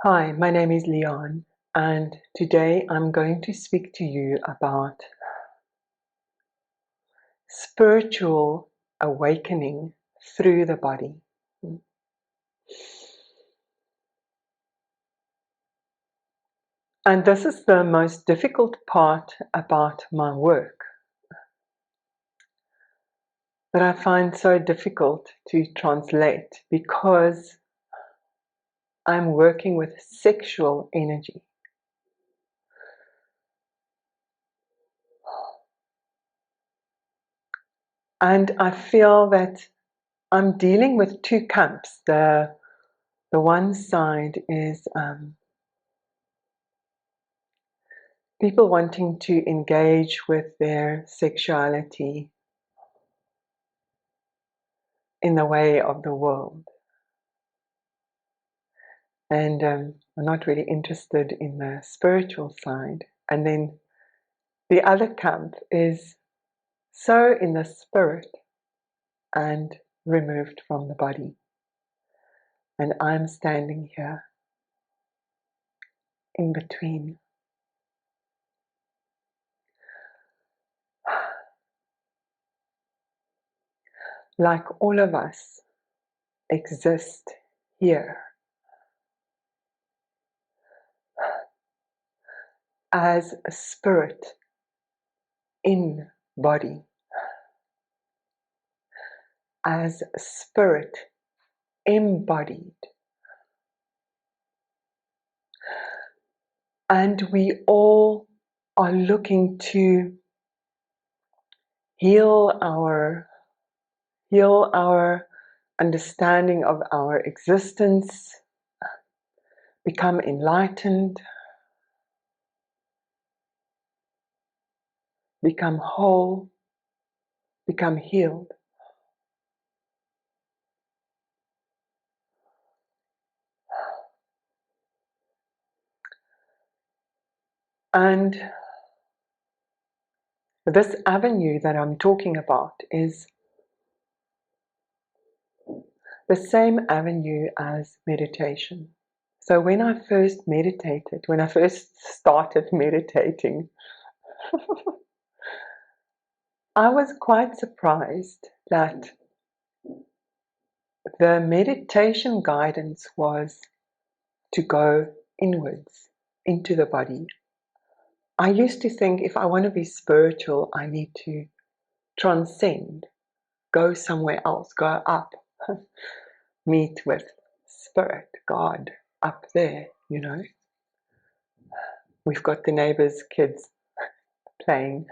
Hi, my name is Leon, and today I'm going to speak to you about spiritual awakening through the body. And this is the most difficult part about my work, that I find so difficult to translate because I'm working with sexual energy. And I feel that I'm dealing with two camps. The one side is people wanting to engage with their sexuality in the way of the world, and are not really interested in the spiritual side. And then the other camp is so in the spirit and removed from the body. And I'm standing here in between. Like all of us exist here as a spirit in body, as a spirit embodied. And we all are looking to heal our understanding of our existence, become enlightened, become whole, become healed. And this avenue that I'm talking about is the same avenue as meditation. So when I first started meditating, I was quite surprised that the meditation guidance was to go inwards into the body. I used to think if I want to be spiritual, I need to transcend, go somewhere else, go up, meet with spirit, God, up there, you know. We've got the neighbor's kids playing.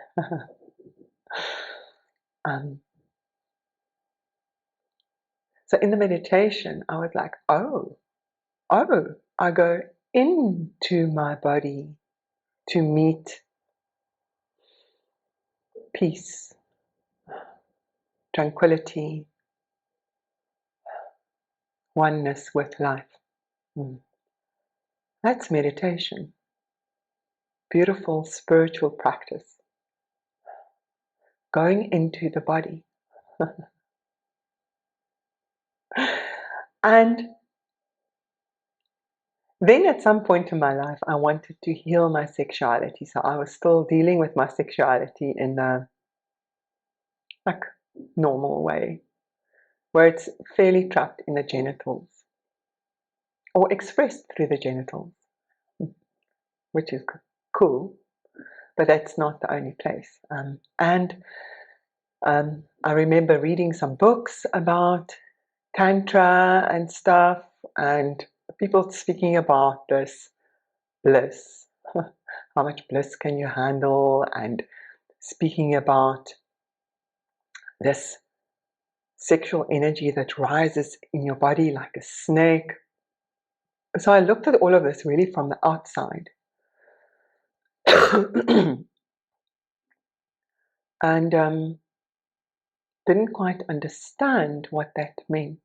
So in the meditation, I was like, oh, I go into my body to meet peace, tranquility, oneness with life. That's meditation. Beautiful spiritual practice. Going into the body. And then at some point in my life, I wanted to heal my sexuality. So I was still dealing with my sexuality in a normal way, where it's fairly trapped in the genitals or expressed through the genitals, which is cool, but that's not the only place. I remember reading some books about Tantra and stuff, and people speaking about this bliss. How much bliss can you handle? And speaking about this sexual energy that rises in your body like a snake. So I looked at all of this really from the outside. And didn't quite understand what that meant.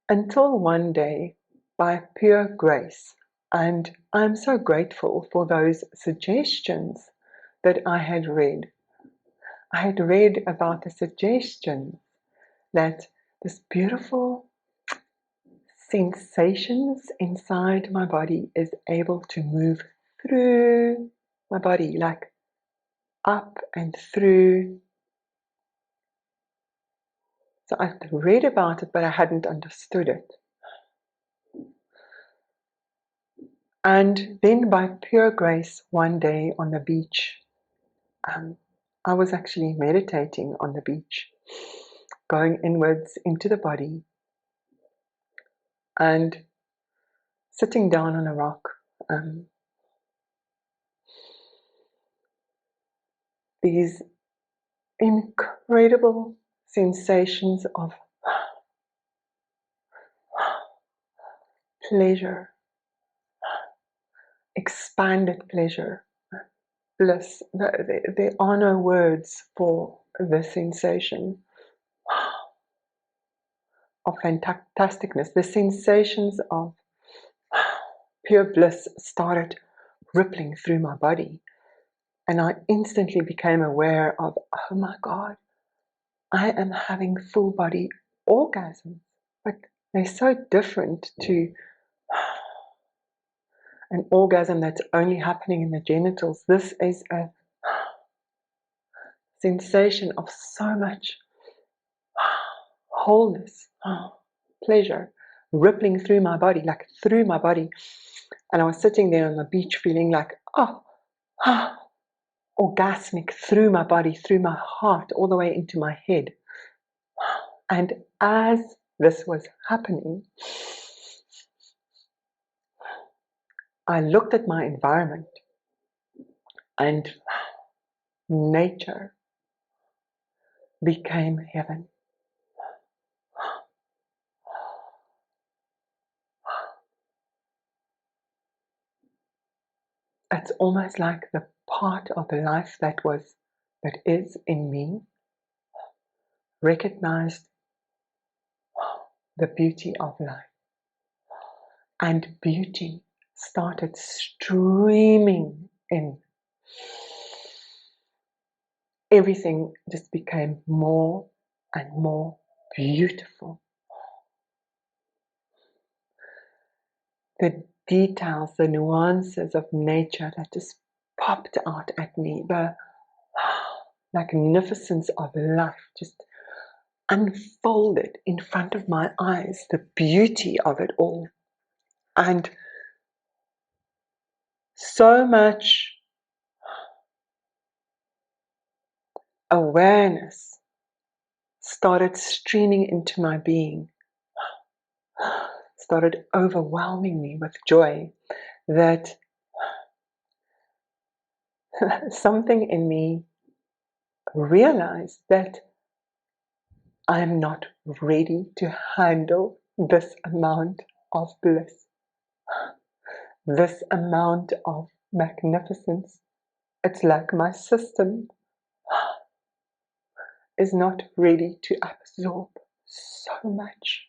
Until one day, by pure grace, and I'm so grateful for those suggestions that I had read. I had read about the suggestion that this beautiful sensations inside my body is able to move through my body, like up and through. So I've read about it, but I hadn't understood it. And then by pure grace, one day on the beach, I was actually meditating on the beach, going inwards into the body and sitting down on a rock. These incredible sensations of pleasure, expanded pleasure, bliss. There are no words for the sensation of fantasticness. The sensations of pure bliss started rippling through my body, and I instantly became aware of, oh my God, I am having full body orgasms. But they're so different to an orgasm that's only happening in the genitals. This is a sensation of so much wholeness, pleasure, rippling through my body, like through my body. And I was sitting there on the beach feeling like, orgasmic through my body, through my heart, all the way into my head. And as this was happening, I looked at my environment, and nature became heaven. It's almost like the part of life that is in me recognized the beauty of life, and beauty started streaming in. Everything just became more and more beautiful. The details, the nuances of nature that just popped out at me, the magnificence of life just unfolded in front of my eyes, the beauty of it all. And so much awareness started streaming into my being, started overwhelming me with joy, that something in me realized that I am not ready to handle this amount of bliss, this amount of magnificence. It's like my system is not ready to absorb so much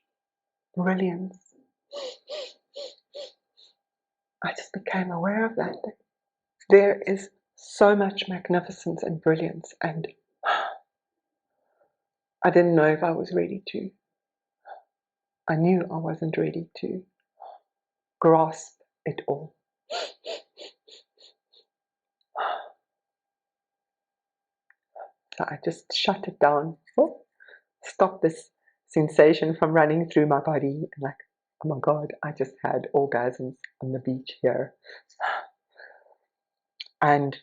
brilliance. I just became aware of that. There is so much magnificence and brilliance, and I didn't know if I was ready to. I knew I wasn't ready to grasp it all. So I just shut it down, stopped this sensation from running through my body, and like, oh my God, I just had orgasms on the beach here. And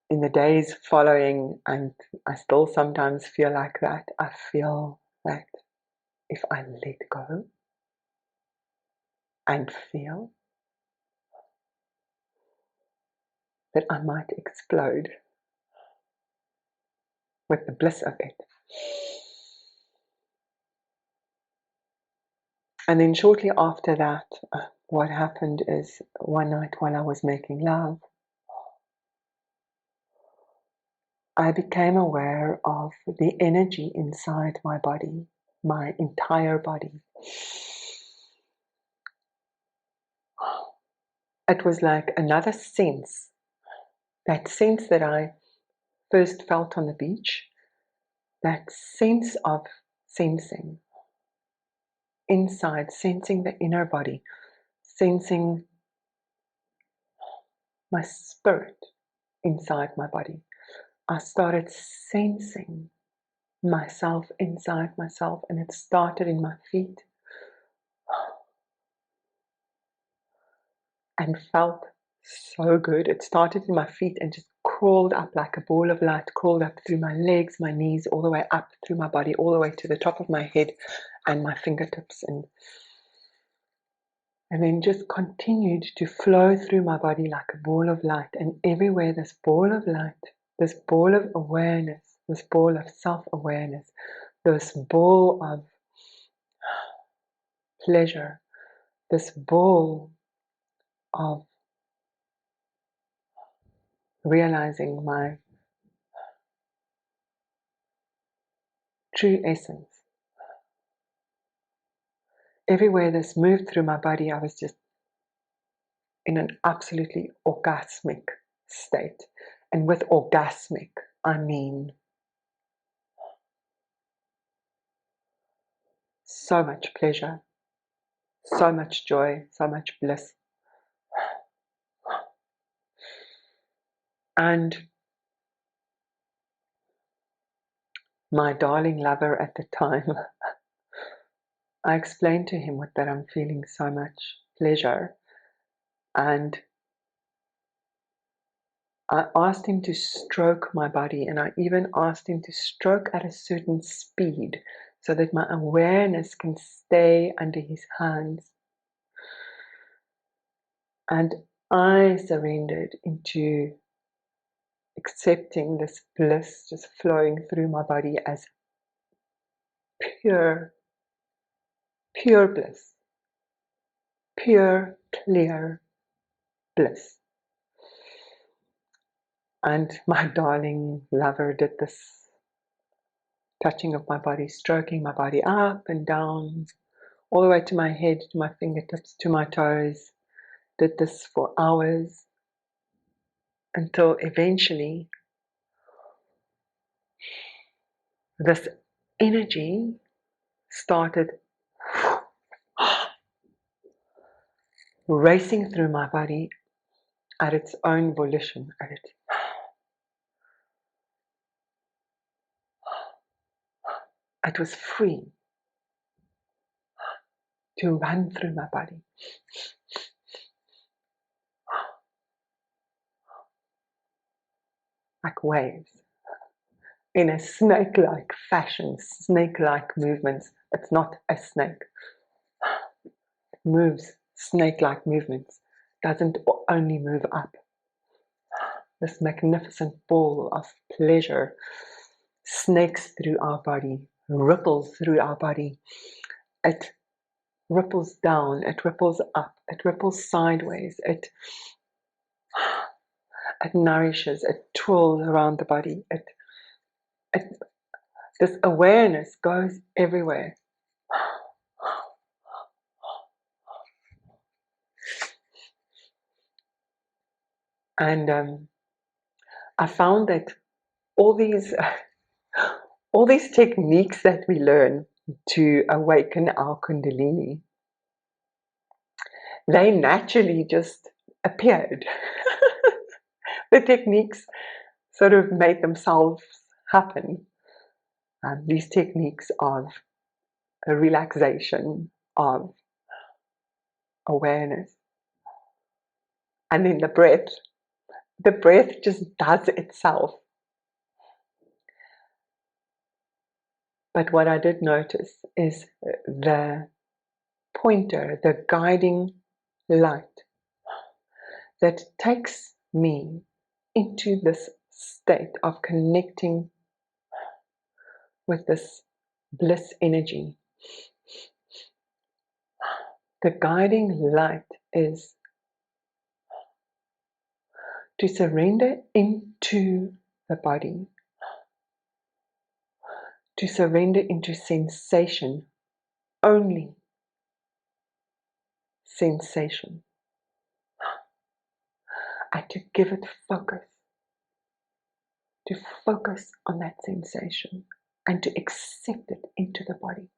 in the days following, and I still sometimes feel like that, I feel that if I let go and feel, that I might explode with the bliss of it. And then shortly after that, what happened is, one night while I was making love, I became aware of the energy inside my body, my entire body. It was like another sense, that sense that I first felt on the beach, that sense of sensing. inside, sensing the inner body, sensing my spirit inside my body. I started sensing myself inside myself, and it started in my feet and felt so good. It started in my feet and just crawled up like a ball of light, crawled up through my legs, my knees, all the way up through my body, all the way to the top of my head and my fingertips, and then just continued to flow through my body like a ball of light. And everywhere this ball of light, this ball of awareness, this ball of self-awareness, this ball of pleasure, this ball of realizing my true essence. Everywhere this moved through my body, I was just in an absolutely orgasmic state. And with orgasmic, I mean so much pleasure, so much joy, so much bliss. And my darling lover at the time, I explained to him that I'm feeling so much pleasure, and I asked him to stroke my body, and I even asked him to stroke at a certain speed so that my awareness can stay under his hands. And I surrendered into accepting this bliss just flowing through my body as pure, pure bliss, pure, clear bliss. And my darling lover did this touching of my body, stroking my body up and down, all the way to my head, to my fingertips, to my toes. Did this for hours until eventually this energy started racing through my body at its own volition. It was free to run through my body. Like waves, in a snake-like fashion, snake-like movements. It's not a snake. It moves snake-like movements. Doesn't only move up. This magnificent ball of pleasure snakes through our body, ripples through our body. It ripples down, it ripples up, it ripples sideways, it nourishes, it twirls around the body. This awareness goes everywhere. And I found that all these techniques that we learn to awaken our Kundalini, they naturally just appeared. The techniques sort of made themselves happen. These techniques of relaxation, of awareness, and then the breath just does itself. But what I did notice is the pointer, the guiding light that takes me into this state of connecting with this bliss energy. The guiding light is to surrender into the body, to surrender into sensation, only sensation, and to give it focus, to focus on that sensation and to accept it into the body.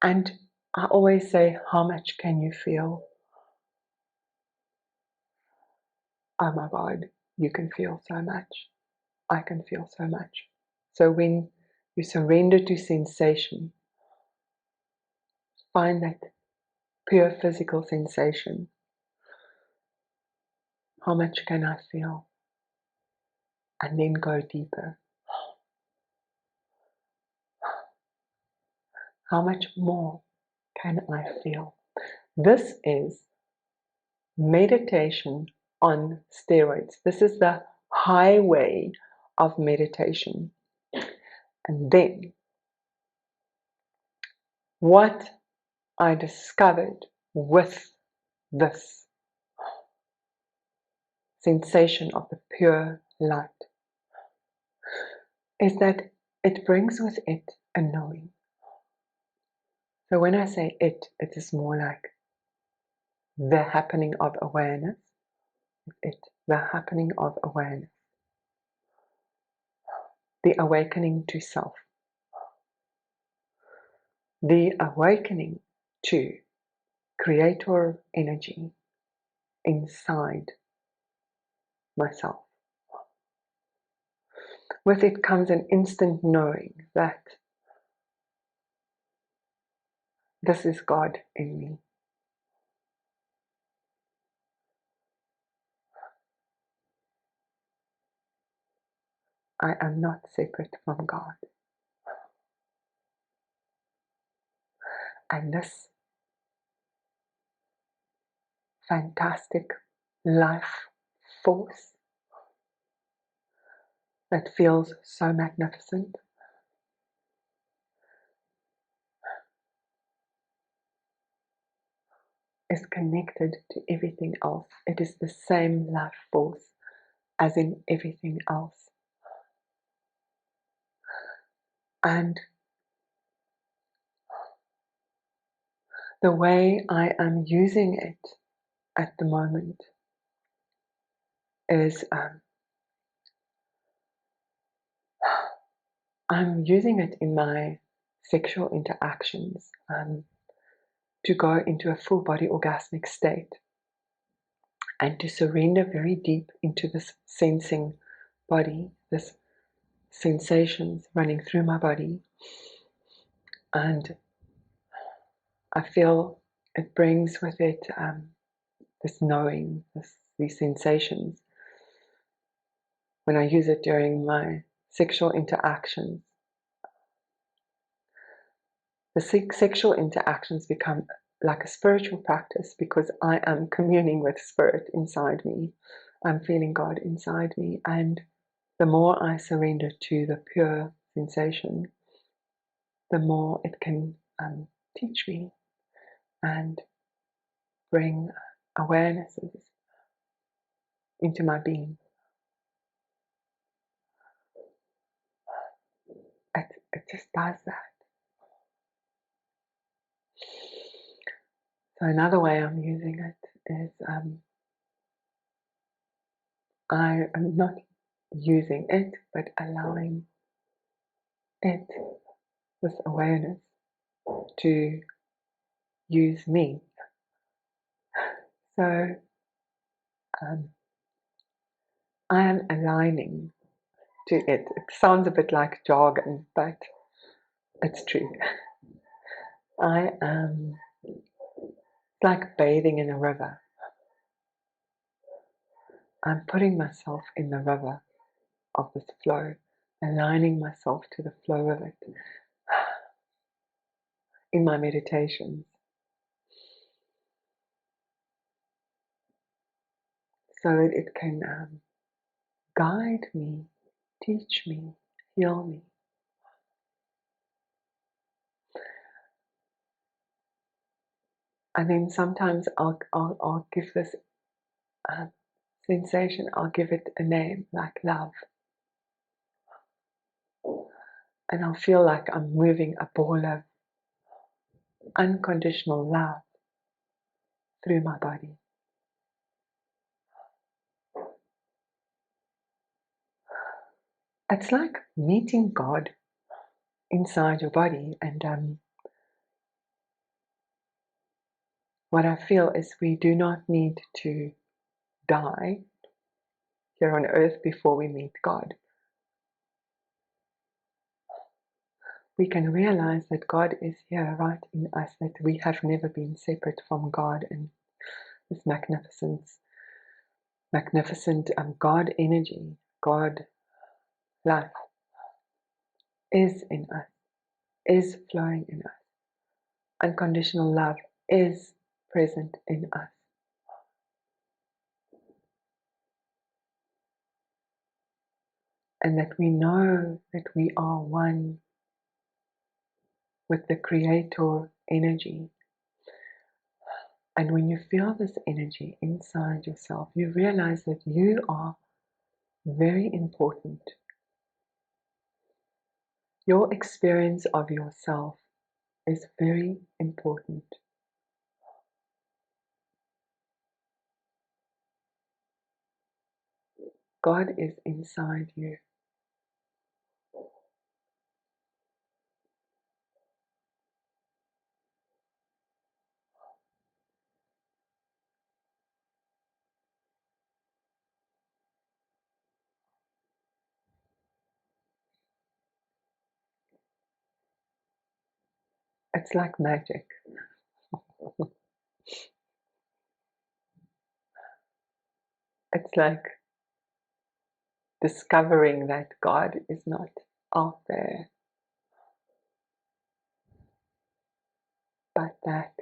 And I always say, how much can you feel? Oh my God, you can feel so much. I can feel so much. So when you surrender to sensation, find that pure physical sensation. How much can I feel? And then go deeper. How much more can I feel? This is meditation on steroids. This is the highway of meditation. And then what I discovered with this sensation of the pure light is that it brings with it a knowing. So when I say it is more like the happening of awareness, the happening of awareness, the awakening to self, the awakening to creator energy inside myself. With it comes an instant knowing that this is God in me. I am not separate from God. And this fantastic life force that feels so magnificent is connected to everything else. It is the same life force as in everything else. And the way I am using it at the moment is I'm using it in my sexual interactions to go into a full body orgasmic state and to surrender very deep into this sensing body, this sensations running through my body. And I feel it brings with it this knowing, these sensations. When I use it during my sexual interactions, the sexual interactions become like a spiritual practice because I am communing with spirit inside me. I'm feeling God inside me. And the more I surrender to the pure sensation, the more it can teach me and bring awarenesses into my being. It just does that. So another way I'm using it is I am not using it, but allowing it, this awareness, to use me. So I am aligning to it. It sounds a bit like jargon, but it's true. I am like bathing in a river. I'm putting myself in the river of this flow, aligning myself to the flow of it in my meditations, so that it can guide me, teach me, heal me. And then sometimes I'll give this sensation, I'll give it a name like love. And I'll feel like I'm moving a ball of unconditional love through my body. It's like meeting God inside your body, and What I feel is we do not need to die here on earth before we meet God. We can realize that God is here right in us, that we have never been separate from God, and this magnificent God energy, God life is in us, is flowing in us. Unconditional love is present in us. And that we know that we are one with the Creator energy. And when you feel this energy inside yourself, you realize that you are very important. Your experience of yourself is very important. God is inside you. It's like magic. It's like discovering that God is not out there, but that,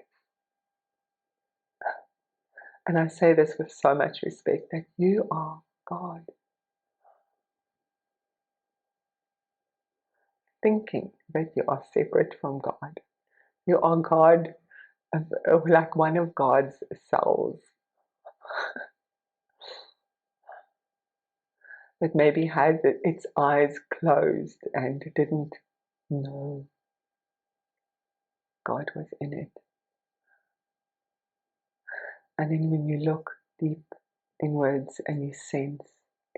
and I say this with so much respect, that you are God. Thinking that you are separate from God. You are God, like one of God's cells that maybe had its eyes closed and didn't know God was in it. And then when you look deep inwards and you sense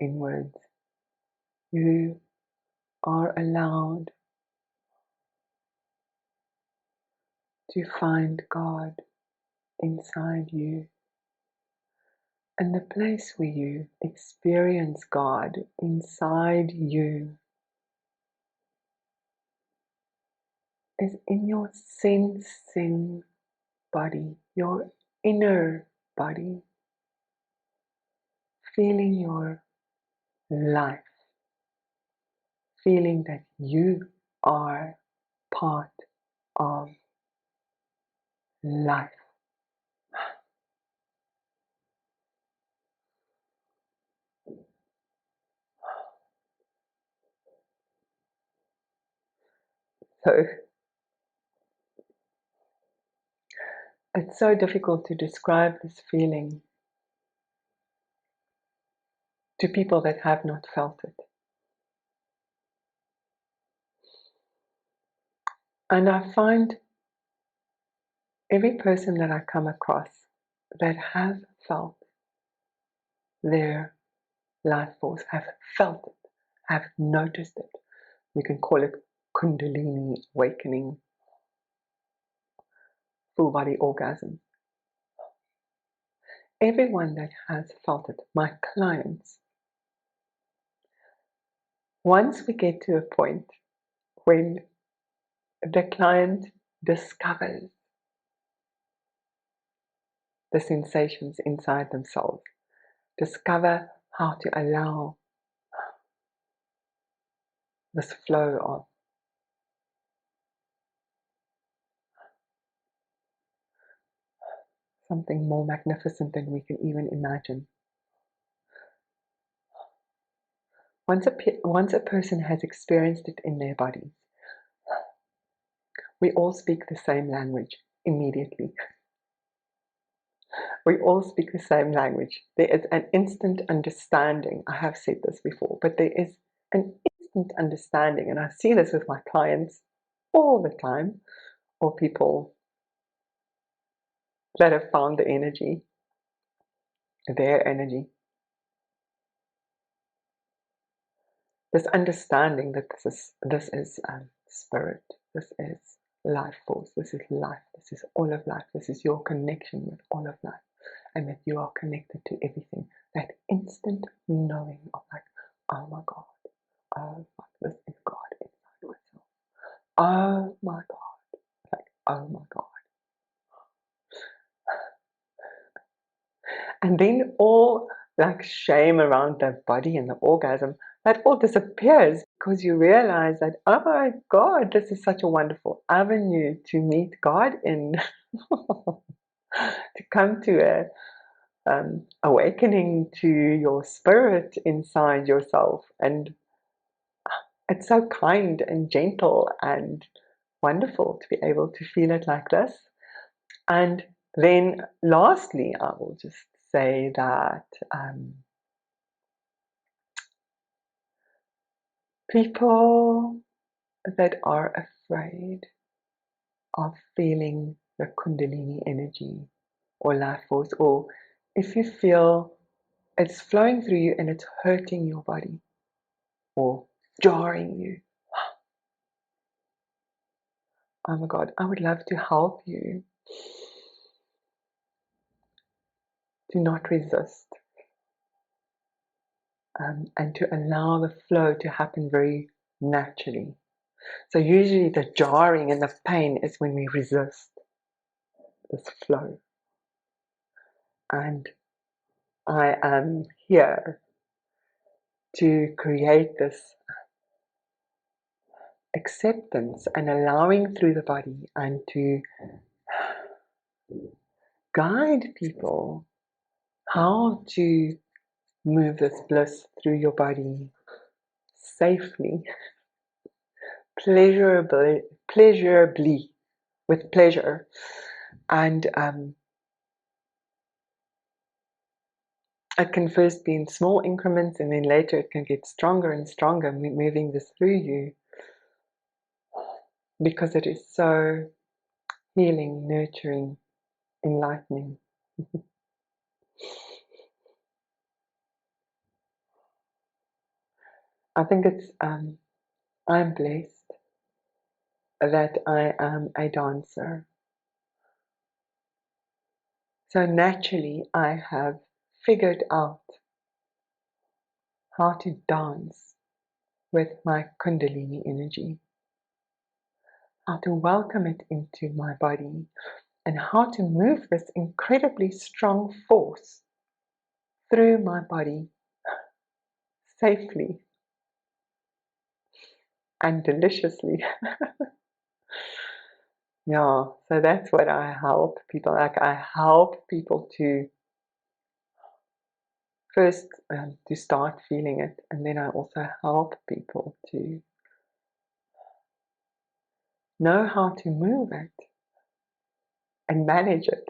inwards, you are allowed to find God inside you. And the place where you experience God inside you is in your sensing body, your inner body, feeling your life, feeling that you are part of life. So it's so difficult to describe this feeling to people that have not felt it. And I find every person that I come across that have felt their life force, have felt it, have noticed it. We can call it Kundalini awakening, full body orgasm. Everyone that has felt it, my clients, once we get to a point when the client discovers the sensations inside themselves, discover how to allow this flow of something more magnificent than we can even imagine. Once a person has experienced it in their bodies, we all speak the same language immediately. We all speak the same language. There is an instant understanding. I have said this before, but there is an instant understanding, and I see this with my clients all the time, or people that have found the energy, their energy. This understanding that this is spirit, this is life force. This is life. This is all of life. This is your connection with all of life. And that you are connected to everything. That instant knowing of like, oh my God, oh fuck, this is God inside myself. Oh my God, like, oh my God. And then all like shame around the body and the orgasm, that all disappears because you realize that, oh my God, this is such a wonderful avenue to meet God in, to come to a awakening to your spirit inside yourself. And it's so kind and gentle and wonderful to be able to feel it like this. And then lastly, I will just say that people that are afraid of feeling the Kundalini energy or life force, or if you feel it's flowing through you and it's hurting your body or jarring you, oh my God, I would love to help you to not resist, and to allow the flow to happen very naturally. So usually the jarring and the pain is when we resist this flow. And I am here to create this acceptance and allowing through the body, and to guide people how to move this bliss through your body safely, pleasurably, with pleasure. And it can first be in small increments, and then later it can get stronger and stronger, moving this through you, because it is so healing, nurturing, enlightening. I think it's, I'm blessed that I am a dancer. So naturally, I have figured out how to dance with my Kundalini energy, how to welcome it into my body, and how to move this incredibly strong force through my body safely and deliciously. Yeah, so that's what I help people. Like, I help people to first to start feeling it, and then I also help people to know how to move it and manage it.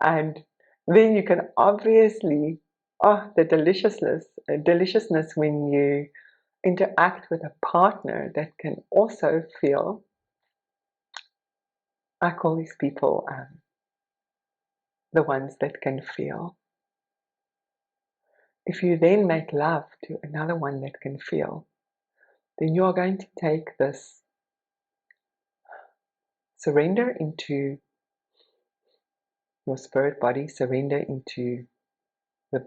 And then you can obviously, oh, the deliciousness when you interact with a partner that can also feel. I call these people the ones that can feel. If you then make love to another one that can feel, then you are going to take this surrender into your spirit body, surrender into the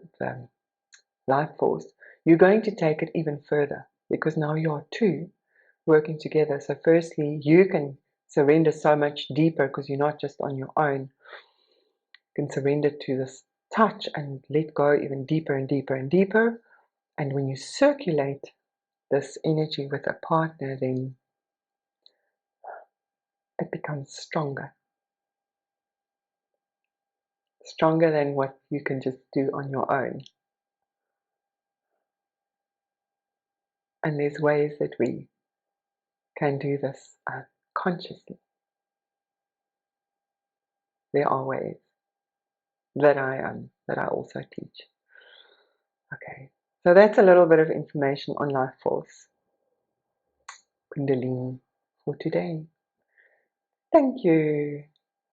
life force. You're going to take it even further, because now you are two working together. So firstly, you can surrender so much deeper because you're not just on your own. You can surrender to this touch and let go even deeper and deeper and deeper. And when you circulate this energy with a partner, then it becomes stronger. Stronger than what you can just do on your own. And there's ways that we can do this consciously. There are ways that I also teach. Okay, so that's a little bit of information on life force, Kundalini, for today. Thank you.